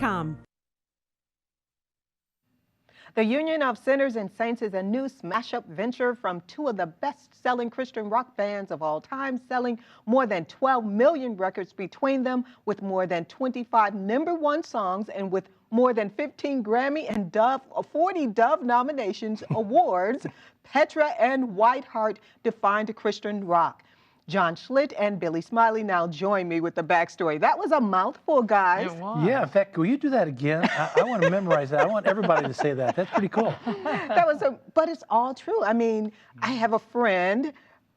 com. The Union of Sinners and Saints is a new smash-up venture from two of the best-selling Christian rock bands of all time, selling more than 12 million records between them, with more than 25 #1 songs and with more than 15 Grammy and 40 Dove nominations awards. Petra and Whiteheart defined Christian rock. John Schlitt and Billy Smiley now join me with the backstory. That was a mouthful, guys. It was. Yeah, in fact, will you do that again? I want to memorize that. I want everybody to say that. That's pretty cool. But it's all true. I mean, I have a friend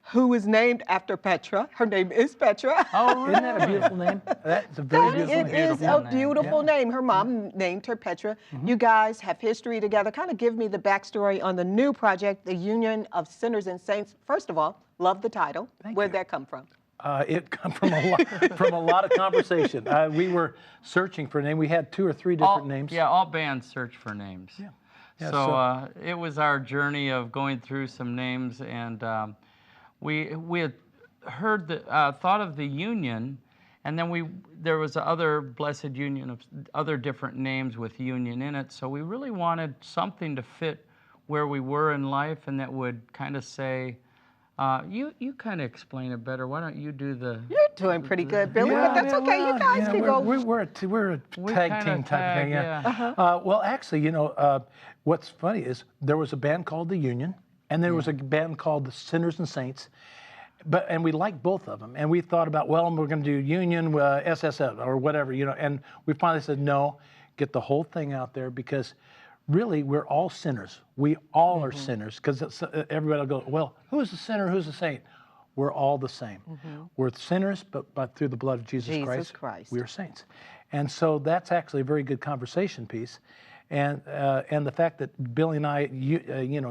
who is named after Petra. Her name is Petra. Oh, Isn't that a beautiful name? That's a very beautiful name. It is a beautiful name. Her mom named her Petra. You guys have history together. Kind of give me the backstory on the new project, the Union of Sinners and Saints. First of all, love the title. Where'd that come from? It come from a lot of conversation. We were searching for a name. We had 2 or 3 different names. Yeah, all bands search for names. Yeah. Yeah, so it was our journey of going through some names, and we had heard thought of the Union, and then there was other blessed union of other different names with Union in it. So we really wanted something to fit where we were in life, and that would kind of say. You kind of explain it better. Why don't you do the... You're doing pretty good, Billy, but that's okay. You guys can go. We're a tag team type of thing, yeah. Well, actually, you know, what's funny is there was a band called The Union, and there was a band called The Sinners and Saints, and we liked both of them. And we thought about, well, we're going to do Union, SSL, or whatever, you know. And we finally said, no, get the whole thing out there, because really, we're all sinners. We all are sinners, because everybody will go, well, who's a sinner, who's a saint? We're all the same. We're sinners, but through the blood of Jesus Christ, we are saints. And so that's actually a very good conversation piece. And the fact that Billy and I,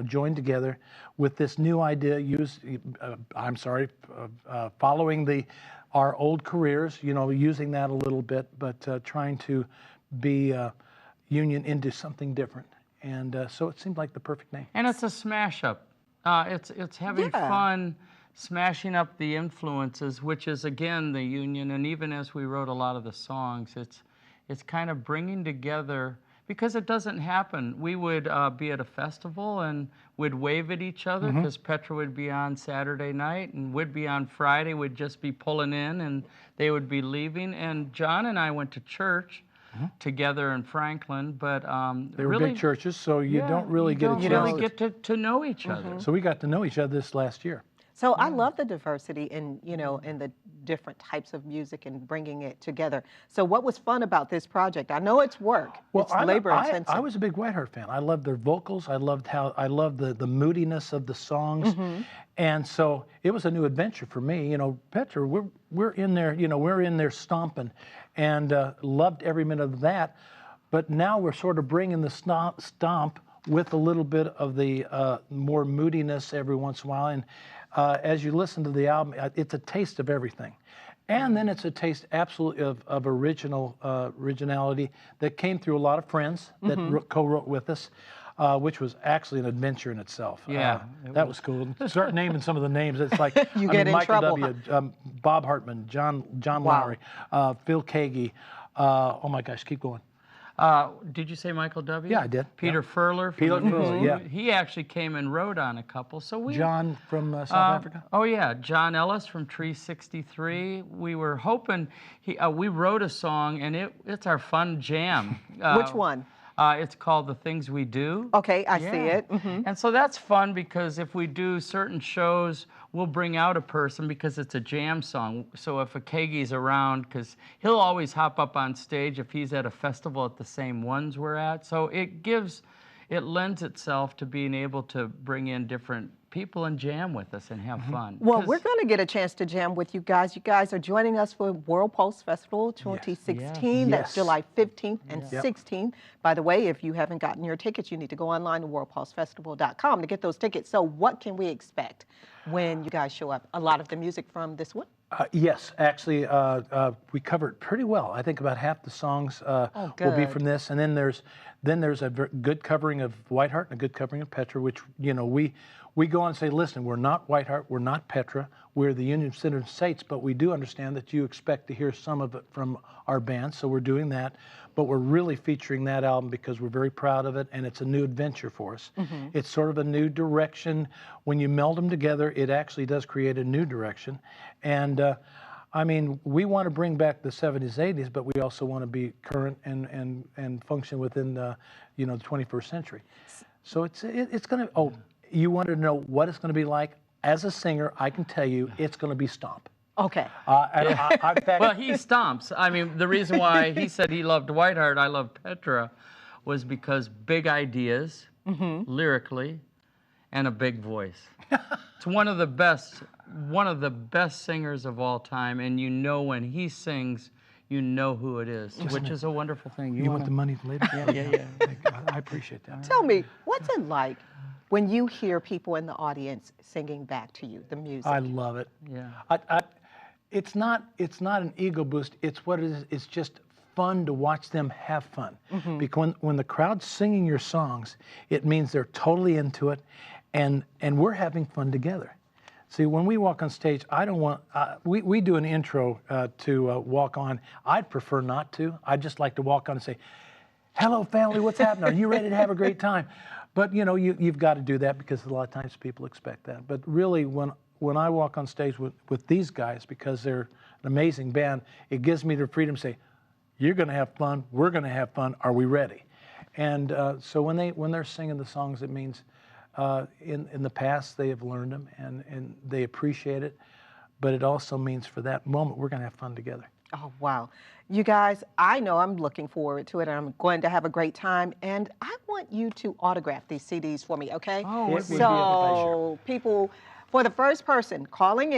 joined together with this new idea, following our old careers, using that a little bit, but trying to be Union into something different, and so it seemed like the perfect name. And it's a smash up. It's having fun, smashing up the influences, which is again the Union. And even as we wrote a lot of the songs, it's kind of bringing together, because it doesn't happen. We would be at a festival and we'd wave at each other, because Petra would be on Saturday night and we'd be on Friday. We'd just be pulling in and they would be leaving. And John and I went to church together in Franklin, but they were big churches, so you don't really get a chance. You don't really get to know each other. So we got to know each other this last year. So I love the diversity in the different types of music and bringing it together. So what was fun about this project? I know it's work. Well, it's labor intensive. I was a big Whiteheart fan. I loved their vocals. I loved the moodiness of the songs, and so it was a new adventure for me. Petra, we're in there. We're in there stomping, and loved every minute of that. But now we're sort of bringing the stomp with a little bit of the more moodiness every once in a while. And as you listen to the album, it's a taste of everything. And then it's a taste absolutely of originality that came through a lot of friends that co-wrote with us, which was actually an adventure in itself. Yeah. That was cool. Start naming some of the names. It's like Michael trouble. W., Bob Hartman, John Lowry, Phil Kagi. Oh my gosh, keep going. Did you say Michael W.? Yeah, I did. Peter Furler. Peter Furler, yeah. He actually came and wrote on a couple. So John from South Africa? Oh, yeah. John Ellis from Tree 63. We were hoping, we wrote a song, and it's our fun jam. Which one? It's called The Things We Do. Okay, I see it. And so that's fun, because if we do certain shows, we'll bring out a person, because it's a jam song. So if a Kagi's around, because he'll always hop up on stage if he's at a festival at the same ones we're at. So it lends itself to being able to bring in different people and jam with us and have fun. Well, we're going to get a chance to jam with you guys. You guys are joining us for World Pulse Festival 2016. That's July 15th and 16th. By the way, if you haven't gotten your tickets, you need to go online to worldpulsefestival.com to get those tickets. So what can we expect when you guys show up? A lot of the music from this one? Yes, actually, we covered pretty well. I think about half the songs will be from this, and then there's a good covering of Whiteheart and a good covering of Petra, which we go on and say, listen, we're not Whiteheart, we're not Petra, we're the Union of Sinners and Saints, but we do understand that you expect to hear some of it from our band, so we're doing that. But we're really featuring that album because we're very proud of it, and it's a new adventure for us. It's sort of a new direction. When you meld them together, it actually does create a new direction. And I mean, we want to bring back the 70s, 80s, but we also want to be current and function within the, you know, the 21st century. So it's going to, oh, you wanted to know what it's going to be like? As a singer, I can tell you it's going to be stomp. Okay. Well, he stomps. I mean, the reason why he said he loved Whiteheart, I loved Petra, was because big ideas, lyrically, and a big voice. It's one of the best singers of all time, and you know when he sings, you know who it is, which is a wonderful thing. You want the money later? Yeah. I appreciate that. Tell me, what's it like when you hear people in the audience singing back to you, the music? I love it. Yeah. It's not an ego boost. It's what it is. It's just fun to watch them have fun. Because when the crowd's singing your songs, it means they're totally into it, and we're having fun together. See, when we walk on stage, I don't want, we do an intro to walk on. I'd prefer not to. I'd just like to walk on and say, hello, family, what's happening? Are you ready to have a great time? But, you know, you've got to do that because a lot of times people expect that. But really, when I walk on stage with these guys, because they're an amazing band, it gives me the freedom to say, you're going to have fun, we're going to have fun, are we ready? And so when they're singing the songs, it means in the past they have learned them and they appreciate it, but it also means for that moment we're going to have fun together. Oh, wow. You guys, I know I'm looking forward to it, and I'm going to have a great time, and I want you to autograph these CDs for me, okay? Oh, it would be a so people, for the first person writing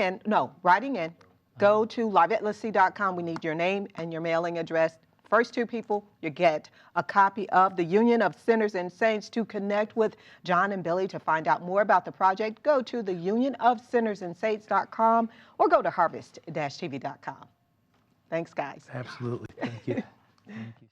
in, go to live@lesea.com. We need your name and your mailing address. First two people, you get a copy of the Union of Sinners and Saints. To connect with John and Billy to find out more about the project, go to the unionofsinnersandsaints.com or go to harvest-tv.com. Thanks, guys. Absolutely. Thank you. Thank you.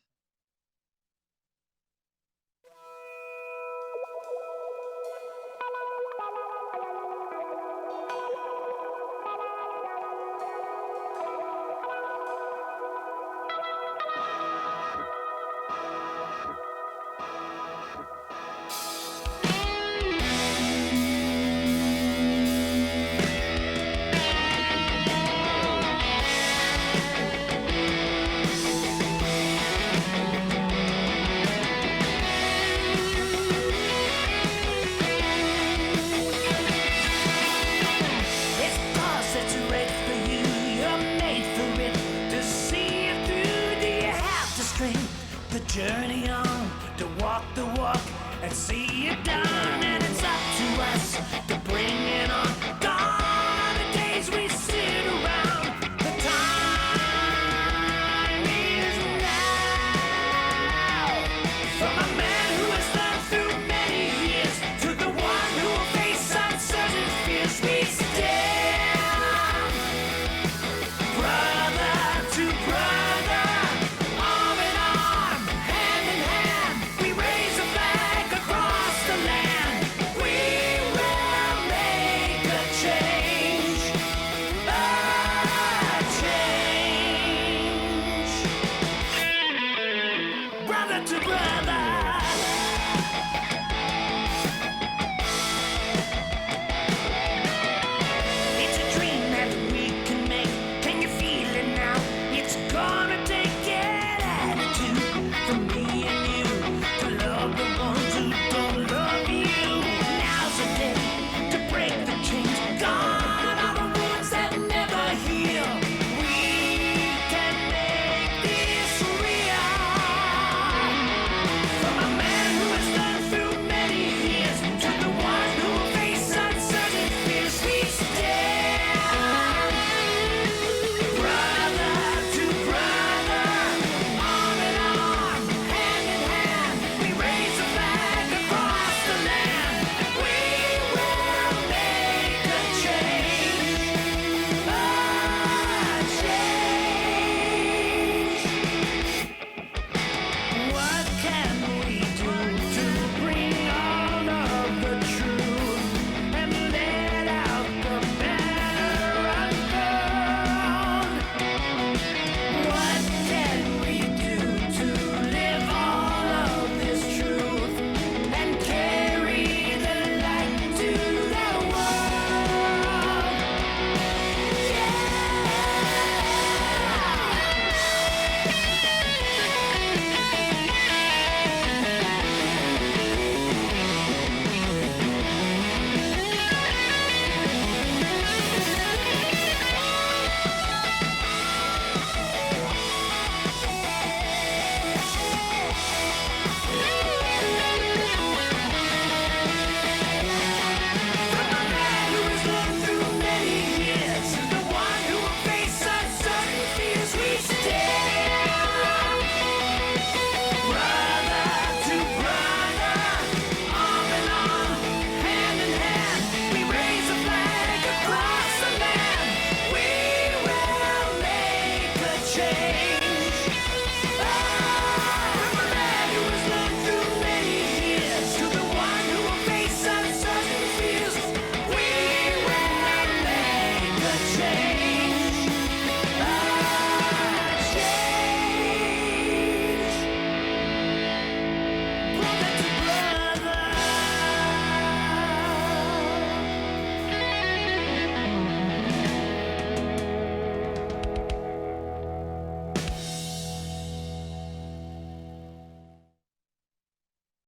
Journey on to walk the walk and see it done, and it's up to us to bring it on. Gone are the days we sit around. The time is now. From a man who has learned through many years to the one who will face uncertain fears, we stand brother to brother, arm in arm. Brother to brother.